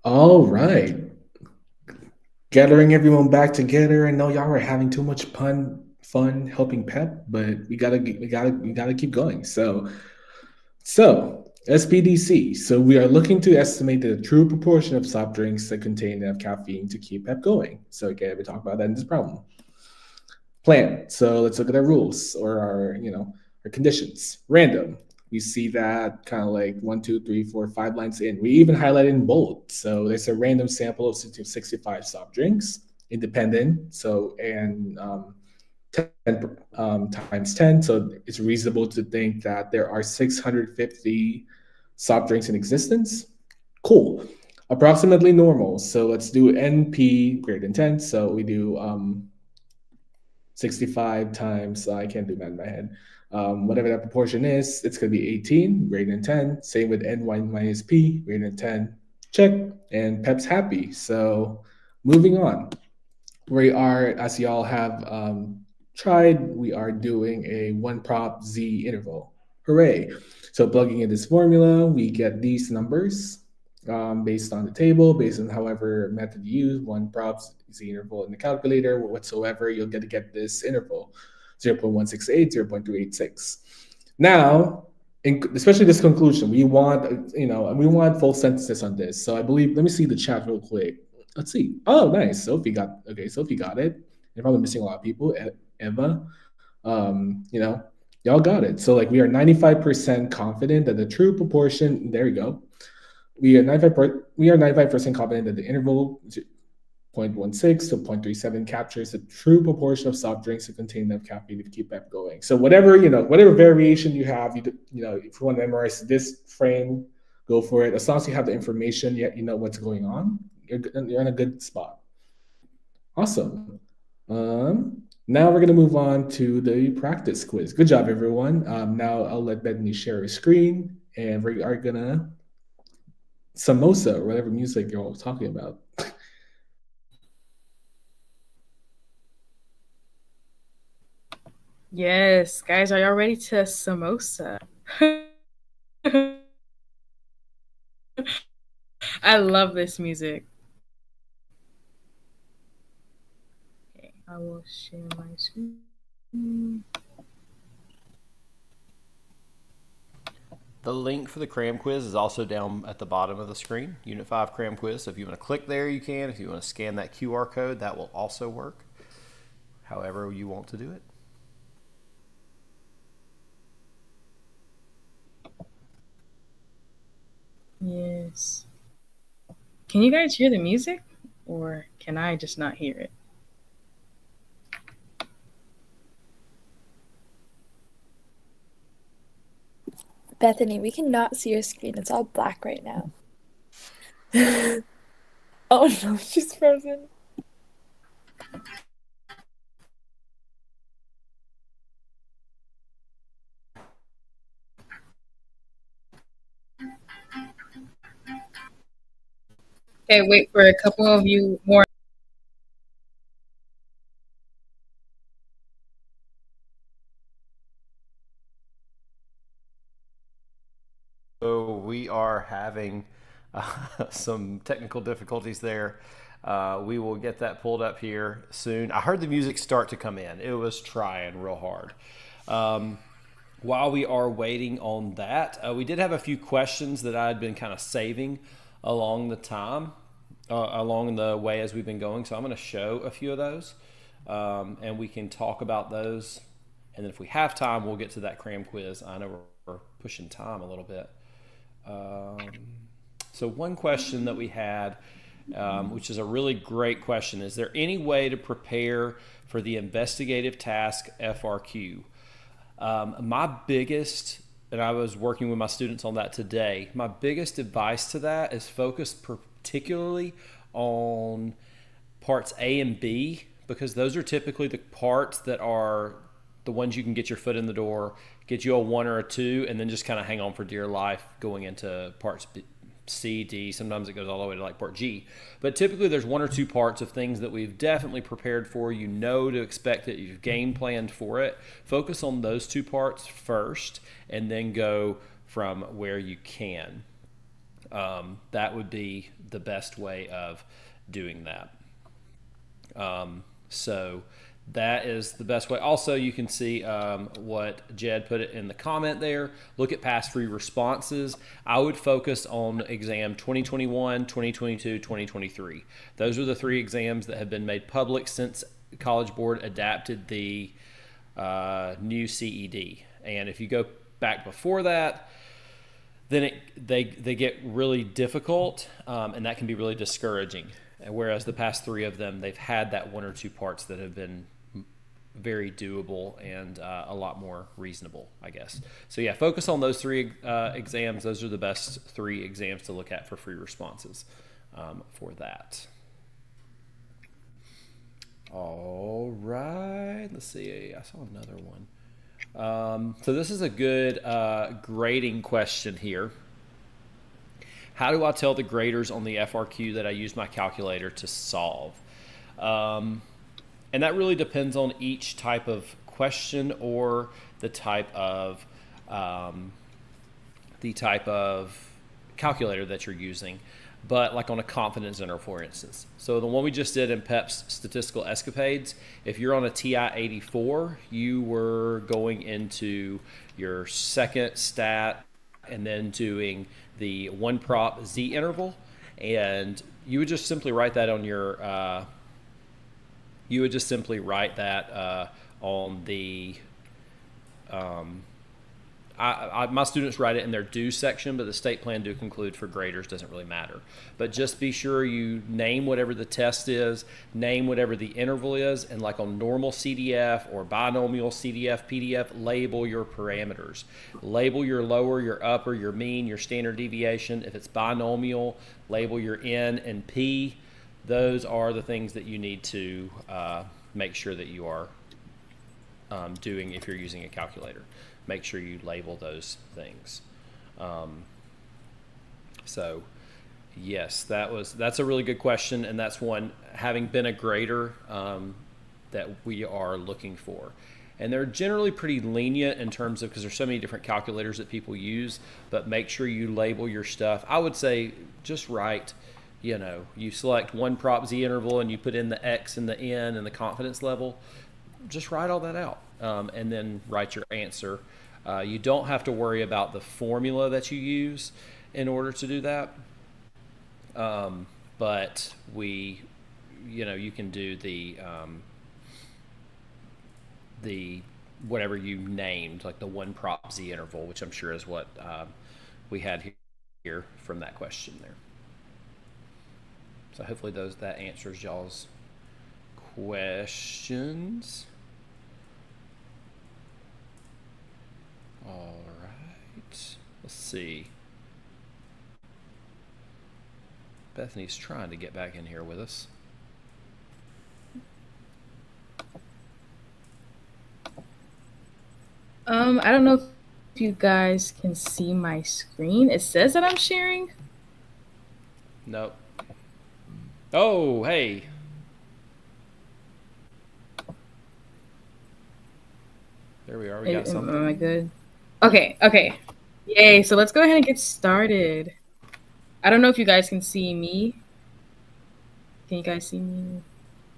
All right. Gathering everyone back together. I know y'all were having too much fun helping Pep, but we gotta keep going. So SPDC. So we are looking to estimate the true proportion of soft drinks that contain enough caffeine to keep Pep going. So again, we talked about that in this problem. Plan. So let's look at our rules or our conditions. Random. We see that kind of like 1, 2, 3, 4, 5 lines in. We even highlighted in bold. So there's a random sample of 65 soft drinks. Independent. So and 10 times 10. So it's reasonable to think that there are 650 soft drinks in existence. Cool. Approximately normal. So let's do NP greater than 10. So we do 65 times, I can't do math in my head. Whatever that proportion is, it's going to be 18 greater than 10. Same with NY minus P greater than 10. Check. And Pep's happy. So moving on. We are, as y'all have tried, we are doing a one prop Z interval. Hooray. So plugging in this formula, we get these numbers based on the table, based on however method you use, one prop Z interval in the calculator, whatsoever, you'll get this interval, 0.168, 0.286. Now, especially this conclusion, we want full synthesis on this. So I believe, let me see the chat real quick. Let's see. Oh, nice. Sophie got it. You're probably missing a lot of people. Eva, y'all got it. So like we are 95% confident that the true proportion, there you go. We are 95% confident that the interval 0.16 to 0.37 captures the true proportion of soft drinks that contain enough caffeine to keep that going. So whatever variation you have, if you want to memorize this frame, go for it. As long as you have the information, yet you know what's going on, you're in a good spot. Awesome. Now we're gonna move on to the practice quiz. Good job, everyone. Now I'll let Bethany share her screen, and we are gonna samosa or whatever music you're all talking about. Yes, guys, are y'all ready to samosa? I love this music. Okay, I will share my screen. The link for the cram quiz is also down at the bottom of the screen, Unit 5 cram quiz. So if you want to click there, you can. If you want to scan that QR code, that will also work. However you want to do it. Yes. Can you guys hear the music? Or can I just not hear it? Bethany, we cannot see your screen. It's all black right now. Oh no, she's frozen. Okay, wait for a couple of you more. So we are having some technical difficulties there. We will get that pulled up here soon. I heard the music start to come in. It was trying real hard. While we are waiting on that, we did have a few questions that I had been kind of saving along along the way as we've been going. So I'm going to show a few of those, and we can talk about those. And then if we have time, we'll get to that cram quiz. I know we're pushing time a little bit. So one question that we had, which is a really great question, is there any way to prepare for the investigative task FRQ? My biggest, and I was working with my students on that today, my biggest advice to that is focus particularly on parts A and B, because those are typically the parts that are the ones you can get your foot in the door, get you a 1 or a 2, and then just kind of hang on for dear life going into parts B, C, D. Sometimes it goes all the way to like part G. But typically there's 1 or 2 parts of things that we've definitely prepared for. You know to expect it. You've game planned for it. Focus on those 2 parts first, and then go from where you can. That would be the best way of doing that. So that is the best way. Also, you can see what Jed put it in the comment there. Look at past free responses. I would focus on exam 2021, 2022, 2023. Those are the 3 exams that have been made public since College Board adapted the new CED. And if you go back before that, then they get really difficult, and that can be really discouraging. Whereas the past 3 of them, they've had that 1 or 2 parts that have been very doable and a lot more reasonable, I guess. So yeah, focus on those 3 exams. Those are the best 3 exams to look at for free responses for that. All right, let's see. I saw another one. So this is a good grading question here. How do I tell the graders on the FRQ that I use my calculator to solve? And that really depends on each type of question or the type of calculator that you're using. But like on a confidence interval, for instance. So the one we just did in PEP's statistical escapades, if you're on a TI-84, you were going into your second stat and then doing the 1 prop Z interval, and you would just simply write that on your on the my students write it in their do section, but the state plan do conclude for graders doesn't really matter. But just be sure you name whatever the test is, name whatever the interval is, and like on normal CDF or binomial CDF, PDF, label your parameters. Label your lower, your upper, your mean, your standard deviation. If it's binomial, label your N and P. Those are the things that you need to make sure that you are doing if you're using a calculator. Make sure you label those things. So yes, that's a really good question, and that's one, having been a grader, that we are looking for. And they're generally pretty lenient in terms of, because there's so many different calculators that people use, but make sure you label your stuff. I would say just write, you select 1 prop Z interval and you put in the X and the N and the confidence level. Just write all that out, and then write your answer. You don't have to worry about the formula that you use in order to do that. But you can do the whatever you named, like the 1 prop Z interval, which I'm sure is what we had here from that question there. So hopefully that answers y'all's questions. All right, let's see. Bethany's trying to get back in here with us. I don't know if you guys can see my screen. It says that I'm sharing. Nope. Oh, hey. There we are. We got something. Am I good? Okay. Yay. So let's go ahead and get started. I don't know if you guys can see me. Can you guys see me?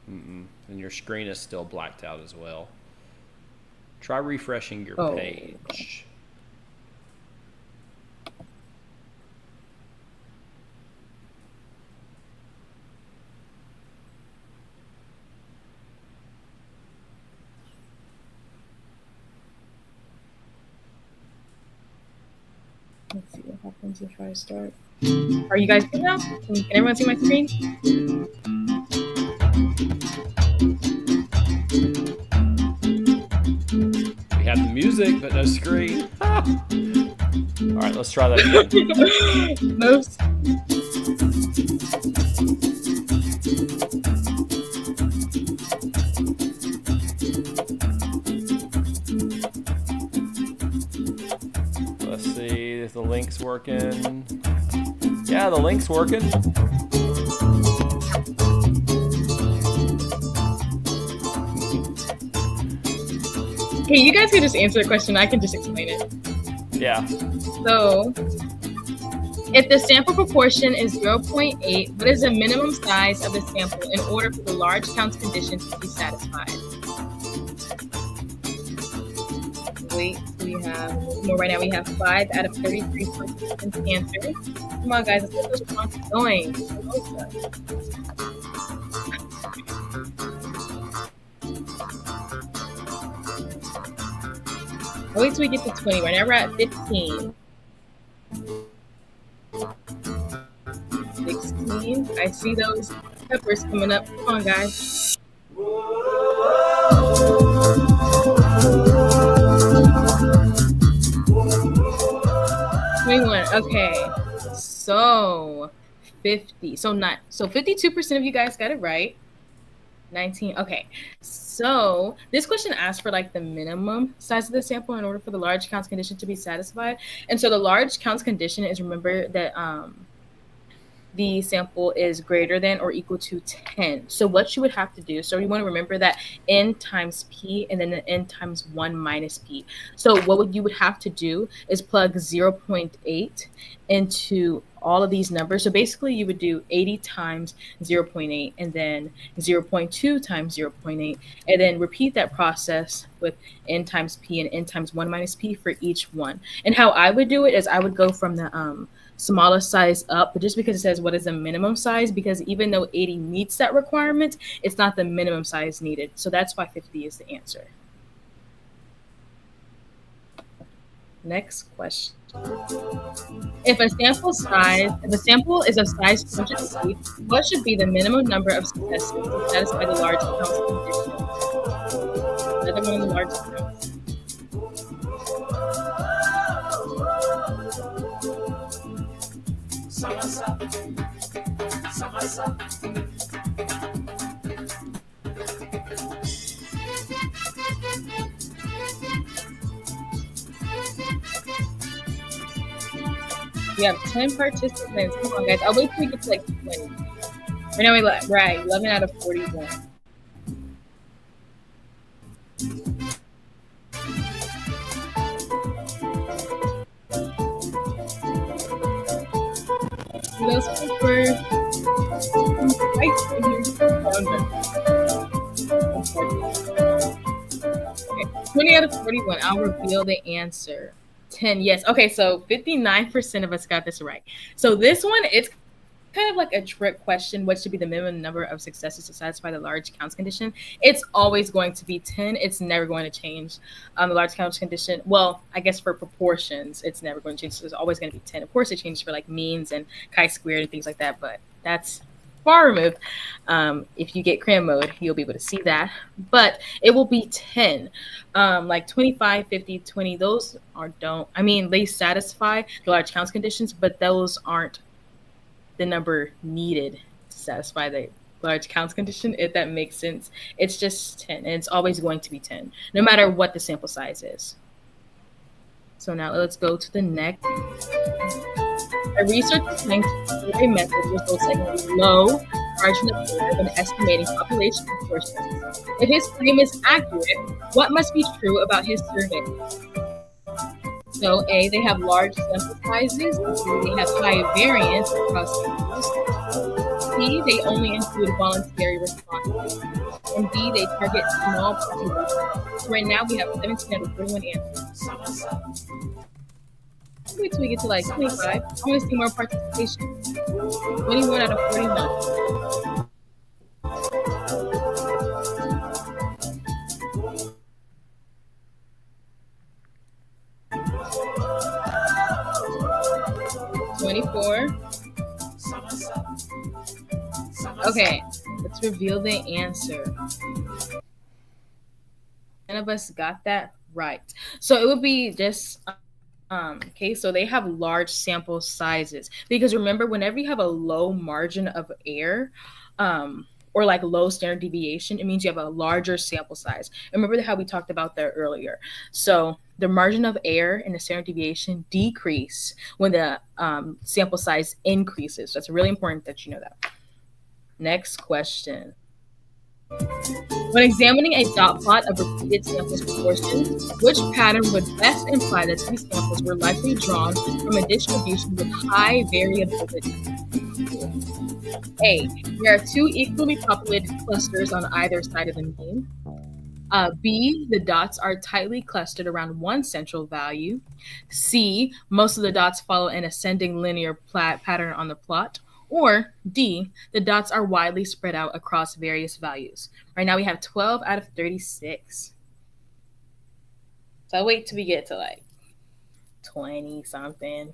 And your screen is still blacked out as well. Try refreshing your page. Let's see what happens if I start. Are you guys good now? Can everyone see my screen? We have the music, but no screen. All right, let's try that again. No. Let's see if the link's working. Yeah, the link's working. Hey, you guys can just answer the question. I can just explain it. Yeah. So, If the sample proportion is 0.8, what is the minimum size of the sample in order for the large counts condition to be satisfied? Wait, we have more right now. We have 5 out of 33 participants answered. Come on, guys, let's get those responses going. Wait till we get to 20. Right now we're at 15. 16. I see those peppers coming up. Come on, guys. 21. Okay. So 50. So 52% of you guys got it right. 19. Okay. So this question asked for like the minimum size of the sample in order for the large counts condition to be satisfied. And so the large counts condition is, remember that the sample is greater than or equal to 10. So what you would have to do, so you want to remember that n times p and then the n times 1 minus p. So what you would have to do is plug 0.8 into all of these numbers. So basically you would do 80 times 0.8 and then 0.2 times 0.8 and then repeat that process with n times p and n times 1 minus p for each one. And how I would do it is I would go from the smallest size up, but just because it says what is the minimum size, because even though 80 meets that requirement, it's not the minimum size needed. So that's why 50 is the answer. Next question. If a sample is of size 250, what should be the minimum number of successes to satisfy the large counts condition? Another one of the large counts. We have 10 participants. Come on, guys. I'll wait till we get to like 20. Right now we're at 11 out of 41. Those papers. Okay, 20 out of 41. I'll reveal the answer. 10, yes. Okay, so 59% of us got this right. So this one, it's kind of like a trick question. What should be the minimum number of successes to satisfy the large counts condition? It's always going to be 10. It's never going to change. The large counts condition, well, I guess for proportions, it's never going to change. So it's always going to be 10. Of course, it changes for like means and chi-squared and things like that, but that's far removed. If you get Cram Mode, you'll be able to see that, but it will be 10. Like 25, 50, 20, those they satisfy the large counts conditions, but those aren't the number needed to satisfy the large counts condition, if that makes sense. It's just 10, and it's always going to be 10, no matter what the sample size is. So now let's go to the next. A researcher claims survey method results in a low margin of error when estimating population proportions. If his claim is accurate, what must be true about his survey? So A, they have large sample sizes. B, they have high variance across samples. C, they only include voluntary responses. And D, they target small populations. So right now we have 17 out of 41 answers. Wait till we get to like 25. I want to see more participation. 21 out of 41. Okay, let's reveal the answer. None of us got that right. So it would be just okay, so they have large sample sizes, because remember, whenever you have a low margin of error, or like low standard deviation, it means you have a larger sample size. Remember how we talked about that earlier. So the margin of error and the standard deviation decrease when the sample size increases. So it's really important that you know that. Next question. When examining a dot plot of repeated samples proportions, which pattern would best imply that these samples were likely drawn from a distribution with high variability? A. There are two equally populated clusters on either side of the mean. B. The dots are tightly clustered around one central value. C. Most of the dots follow an ascending linear pattern on the plot. Or D. The dots are widely spread out across various values. Right now we have 12 out of 36. So I'll wait till we get to like 20 something.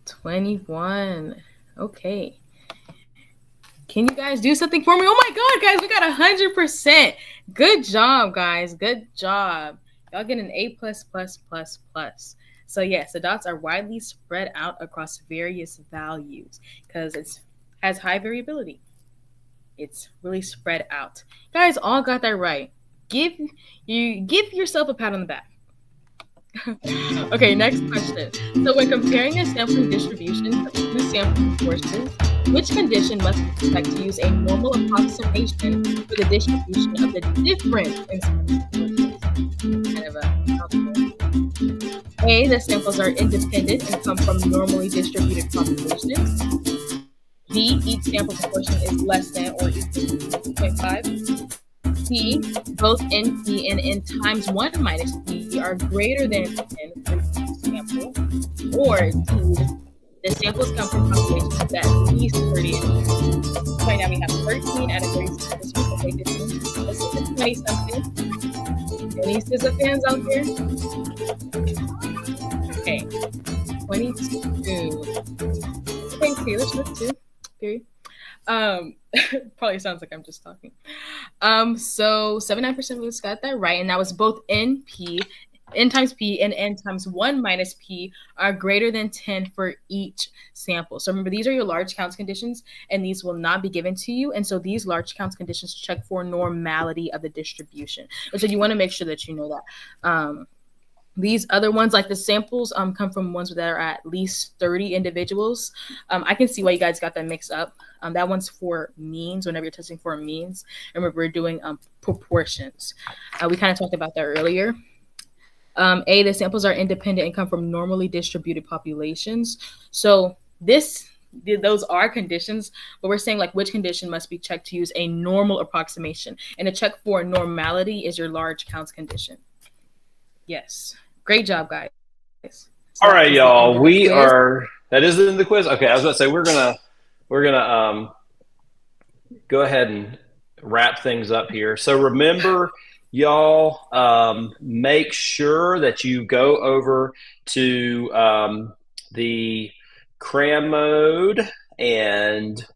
21. Okay. Can you guys do something for me? Oh my God, guys, we got 100%. Good job, guys. Good job. Y'all get an A++++. So yes, the dots are widely spread out across various values because it has high variability. It's really spread out. You guys all got that right. Give yourself a pat on the back. Okay, next question. So when comparing a sampling distribution of two sample proportions, which condition must be expected to use a normal approximation for the distribution of the difference in sample proportions? Kind of a A, the samples are independent and come from normally distributed populations. B, each sample proportion is less than or equal to 0.5. C, both NP and N times 1 minus P are greater than N for each sample. Or D, the samples come from populations of at least 30 individuals. Right now we have 13 out of 36. Let's look at 20 something. Any scissor fans out there? Okay, 22. Thanks, Taylor Swift too. Period. Probably sounds like I'm just talking. So 79% of us got that right, and that was both N times P and N times 1 minus P are greater than 10 for each sample. So remember, these are your large counts conditions, and these will not be given to you. And so these large counts conditions check for normality of the distribution. And so you want to make sure that you know that. These other ones, like the samples, come from ones that are at least 30 individuals. I can see why you guys got that mixed up. That one's for means, whenever you're testing for means. Remember, we're doing proportions. We kind of talked about that earlier. A, the samples are independent and come from normally distributed populations. So those are conditions, but we're saying like which condition must be checked to use a normal approximation. And to check for normality is your large counts condition. Yes. Great job, guys. So all right, y'all. That is the end of the quiz. Okay, I was about to say we're gonna go ahead and wrap things up here. So remember, y'all, make sure that you go over to the Cram Mode and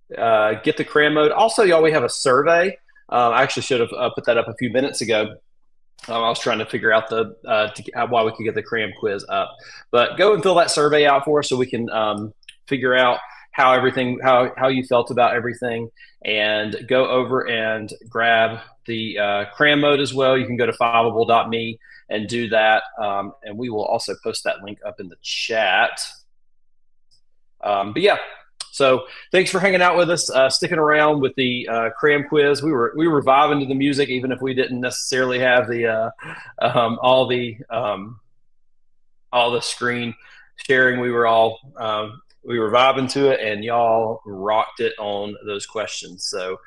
get the Cram Mode. Also, y'all, we have a survey. I actually should have put that up a few minutes ago. I was trying to figure out why we could get the Cram quiz up, but go and fill that survey out for us so we can figure out how you felt about everything, and go over and grab the Cram Mode as well. You can go to fiveable.me and do that, and we will also post that link up in the chat. But yeah. So thanks for hanging out with us, sticking around with the Cram quiz. We were vibing to the music, even if we didn't necessarily have the all the screen sharing. We were vibing to it, and y'all rocked it on those questions. So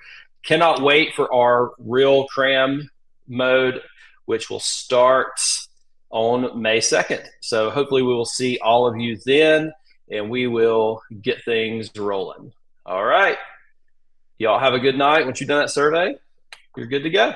cannot wait for our real Cram Mode, which will start on May 2nd. So hopefully we will see all of you then, and we will get things rolling. All right. Y'all have a good night. Once you've done that survey, you're good to go.